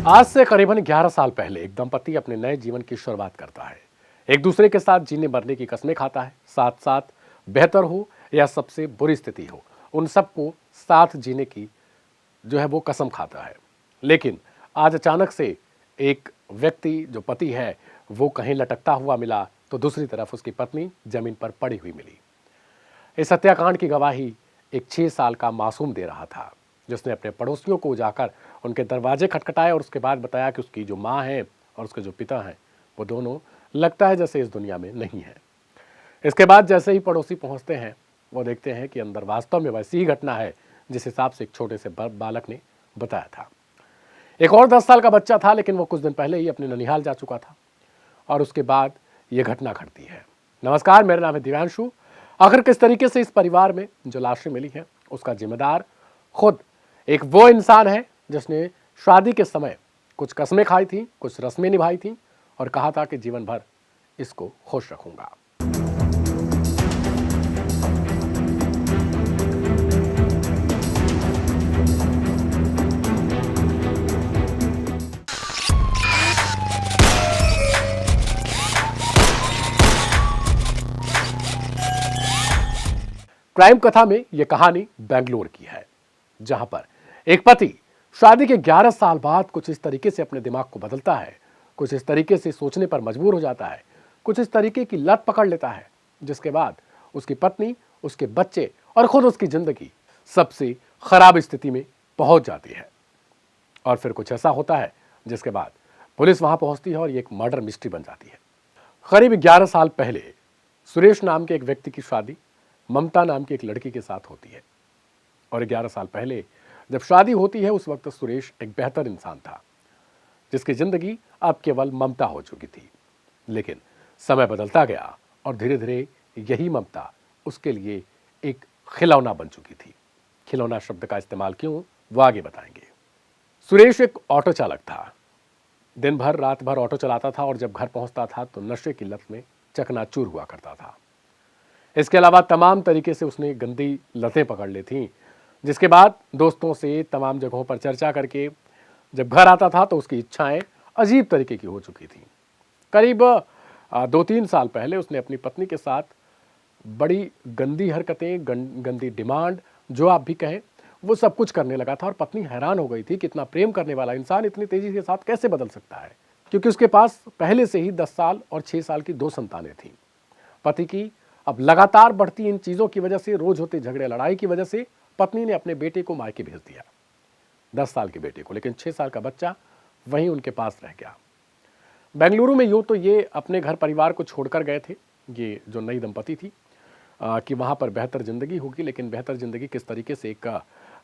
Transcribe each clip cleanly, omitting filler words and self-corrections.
आज से करीबन 11 साल पहले एक दंपति अपने नए जीवन की शुरुआत करता है। एक दूसरे के साथ जीने मरने की कस्में खाता है। साथ साथ बेहतर हो या सबसे बुरी स्थिति हो, उन सबको साथ जीने की जो है वो कसम खाता है। लेकिन आज अचानक से एक व्यक्ति जो पति है वो कहीं लटकता हुआ मिला, तो दूसरी तरफ उसकी पत्नी जमीन पर पड़ी हुई मिली। इस हत्याकांड की गवाही एक 6 साल का मासूम दे रहा था, जिसने अपने पड़ोसियों को जाकर उनके दरवाजे खटखटाए और उसके बाद बताया कि उसकी जो माँ है और उसके जो पिता हैं वो दोनों लगता है जैसे इस दुनिया में नहीं है। इसके बाद जैसे ही पड़ोसी पहुंचते हैं वो देखते हैं कि अंदर वास्तव में वैसी ही घटना है जिस हिसाब से एक छोटे से बालक ने बताया था। एक और 10 साल का बच्चा था, लेकिन वो कुछ दिन पहले ही अपने ननिहाल जा चुका था और उसके बाद ये घटना घटती है। नमस्कार, मेरा नाम है दिव्यांशु। आखिर किस तरीके से इस परिवार में जो लाशें मिली हैं उसका जिम्मेदार खुद एक वो इंसान है जिसने शादी के समय कुछ कस्में खाई थी, कुछ रस्में निभाई थी और कहा था कि जीवन भर इसको खुश रखूंगा। क्राइम कथा में यह कहानी बेंगलोर की है, जहां पर एक पति शादी के 11 साल बाद कुछ इस तरीके से अपने दिमाग को बदलता है, कुछ इस तरीके से सोचने पर मजबूर हो जाता है, कुछ इस तरीके की लत पकड़ लेता है, जिसके बाद उसकी पत्नी, उसके बच्चे और खुद उसकी जिंदगी सबसे खराब स्थिति में पहुंच जाती है। और फिर कुछ ऐसा होता है जिसके बाद पुलिस वहां पहुंचती है और ये एक मर्डर मिस्ट्री बन जाती है। करीब 11 साल पहले सुरेश नाम के एक व्यक्ति की शादी ममता नाम की एक लड़की के साथ होती है। और 11 साल पहले जब शादी होती है उस वक्त सुरेश एक बेहतर इंसान था, जिसकी जिंदगी अब केवल ममता हो चुकी थी। लेकिन समय बदलता गया और धीरे धीरे यही ममता उसके लिए एक खिलौना बन चुकी थी। खिलौना शब्द का इस्तेमाल क्यों, वो आगे बताएंगे। सुरेश एक ऑटो चालक था। दिन भर रात भर ऑटो चलाता था और जब घर पहुंचता था तो नशे की लत में चकनाचूर हुआ करता था। इसके अलावा तमाम तरीके से उसने गंदी लतें पकड़ ली थी, जिसके बाद दोस्तों से तमाम जगहों पर चर्चा करके जब घर आता था तो उसकी इच्छाएं अजीब तरीके की हो चुकी थी। करीब 2-3 साल पहले उसने अपनी पत्नी के साथ बड़ी गंदी हरकतें, गंदी डिमांड, जो आप भी कहें, वो सब कुछ करने लगा था। और पत्नी हैरान हो गई थी कि इतना प्रेम करने वाला इंसान इतनी तेजी के साथ कैसे बदल सकता है, क्योंकि उसके पास पहले से ही 10 साल और 6 साल की 2 संतानें थीं। पति की अब लगातार बढ़ती इन चीजों की वजह से, रोज होते झगड़े लड़ाई की वजह से पत्नी ने अपने बेटे को मायके भेज दिया, 10 साल के बेटे को, लेकिन 6 साल का बच्चा वहीं उनके पास रह गया। बेंगलुरु में यूं तो ये अपने घर परिवार को छोड़कर गए थे, ये जो नई दंपति थी, कि वहां पर बेहतर जिंदगी होगी, लेकिन बेहतर जिंदगी किस तरीके से एक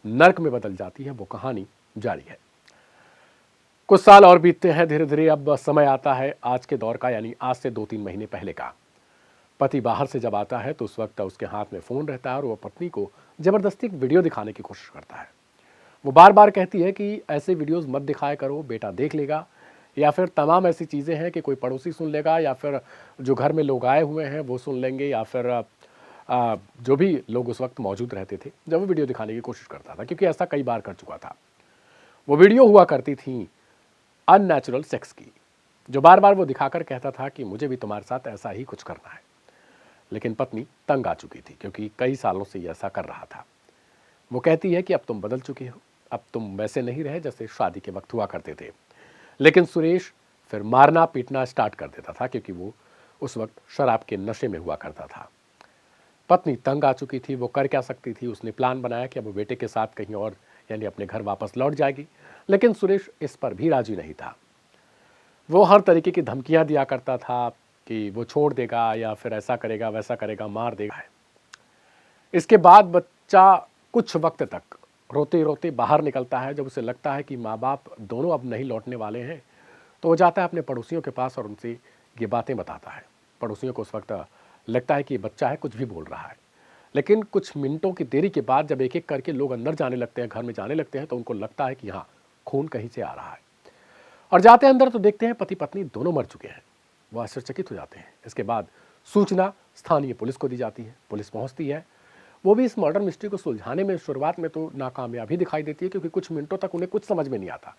नर्क में बदल जाती है वो कहानी जारी है। कुछ साल और बीतते हैं, धीरे धीरे अब समय आता है आज के दौर का, यानी आज से 2-3 महीने पहले का। पति बाहर से जब आता है तो उस वक्त उसके हाथ में फ़ोन रहता है और वो पत्नी को ज़बरदस्ती एक वीडियो दिखाने की कोशिश करता है। वो बार बार कहती है कि ऐसे वीडियोस मत दिखाया करो, बेटा देख लेगा, या फिर तमाम ऐसी चीज़ें हैं कि कोई पड़ोसी सुन लेगा, या फिर जो घर में लोग आए हुए हैं वो सुन लेंगे, या फिर जो भी लोग उस वक्त मौजूद रहते थे जब वो वीडियो दिखाने की कोशिश करता था, क्योंकि ऐसा कई बार कर चुका था। वो वीडियो हुआ करती थी अननेचुरल सेक्स की, जो बार बार वो दिखाकर कहता था कि मुझे भी तुम्हारे साथ ऐसा ही कुछ करना है। लेकिन पत्नी तंग आ चुकी थी, क्योंकि कई सालों से ये ऐसा कर रहा था। वो कहती है कि अब तुम बदल चुके हो, अब तुम वैसे नहीं रहे जैसे शादी के वक्त हुआ करते थे। लेकिन सुरेश फिर मारना पीटना स्टार्ट कर देता था, क्योंकि वो उस वक्त शराब के नशे में हुआ करता था। पत्नी तंग आ चुकी थी, वो कर क्या सकती थी। उसने प्लान बनाया कि अब वो बेटे के साथ कहीं और, यानी अपने घर वापस लौट जाएगी, लेकिन सुरेश इस पर भी राजी नहीं था। वो हर तरीके की धमकियां दिया करता था कि वो छोड़ देगा, या फिर ऐसा करेगा वैसा करेगा, मार देगा। इसके बाद बच्चा कुछ वक्त तक रोते रोते बाहर निकलता है। जब उसे लगता है कि माँ बाप दोनों अब नहीं लौटने वाले हैं, तो वो जाता है अपने पड़ोसियों के पास और उनसे ये बातें बताता है। पड़ोसियों को उस वक्त लगता है कि ये बच्चा है, कुछ भी बोल रहा है। लेकिन कुछ मिनटों की देरी के बाद जब एक एक करके लोग अंदर जाने लगते हैं, घर में जाने लगते हैं, तो उनको लगता है कि हाँ, खून कहीं से आ रहा है। और जाते हैं अंदर तो देखते हैं पति पत्नी दोनों मर चुके हैं। वो आश्चर्यचकित हो जाते हैं। इसके बाद सूचना स्थानीय पुलिस को दी जाती है। पुलिस पहुंचती है। वो भी इस मर्डर मिस्ट्री को सुलझाने में शुरुआत में तो नाकामयाबी दिखाई देती है, क्योंकि कुछ मिनटों तक उन्हें कुछ समझ में नहीं आता।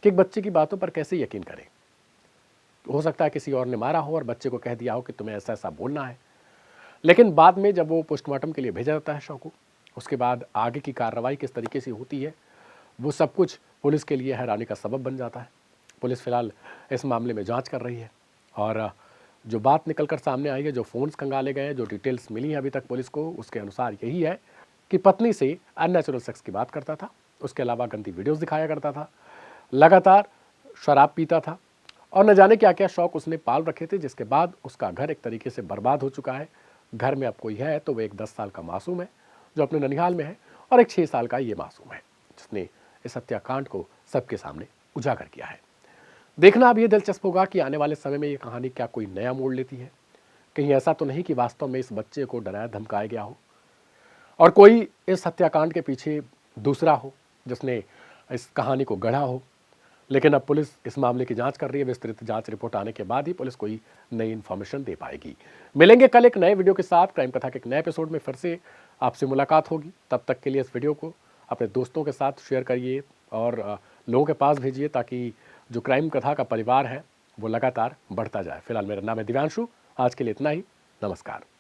कि एक बच्चे की बातों पर कैसे यकीन करें। हो सकता है किसी और ने मारा हो और बच्चे को कह दिया हो कि तुम्हें ऐसा ऐसा बोलना है, लेकिन बाद में जब वो पोस्टमार्टम के लिए भेजा जाता है शव को, उसके बाद आगे की कार्रवाई किस तरीके से होती है, वो सब कुछ पुलिस के लिए हैरानी का सबब बन जाता है। पुलिस फिलहाल इस मामले में जांच कर रही है और जो बात निकलकर सामने आई है, जो फ़ोन्स खंगाले गए हैं, जो डिटेल्स मिली हैं अभी तक पुलिस को, उसके अनुसार यही है कि पत्नी से अननेचुरल सेक्स की बात करता था, उसके अलावा गंदी वीडियोस दिखाया करता था, लगातार शराब पीता था और न जाने क्या क्या शौक उसने पाल रखे थे, जिसके बाद उसका घर एक तरीके से बर्बाद हो चुका है। घर में अब कोई है तो वो एक 10 साल का मासूम है जो अपने ननिहाल में है, और एक 6 साल का ये मासूम है जिसने इस हत्याकांड को सबके सामने उजागर किया है। देखना अब ये दिलचस्प होगा कि आने वाले समय में ये कहानी क्या कोई नया मोड़ लेती है। कहीं ऐसा तो नहीं कि वास्तव में इस बच्चे को डराया धमकाया गया हो और कोई इस हत्याकांड के पीछे दूसरा हो जिसने इस कहानी को गढ़ा हो। लेकिन अब पुलिस इस मामले की जांच कर रही है। विस्तृत जांच रिपोर्ट आने के बाद ही पुलिस कोई नई इन्फॉर्मेशन दे पाएगी। मिलेंगे कल एक नए वीडियो के साथ। क्राइम कथा के एक नए एपिसोड में फिर से आपसे मुलाकात होगी। तब तक के लिए इस वीडियो को अपने दोस्तों के साथ शेयर करिए और लोगों के पास भेजिए ताकि जो क्राइम कथा का परिवार है वो लगातार बढ़ता जाए। फिलहाल मेरा नाम है दिव्यांशु। आज के लिए इतना ही। नमस्कार।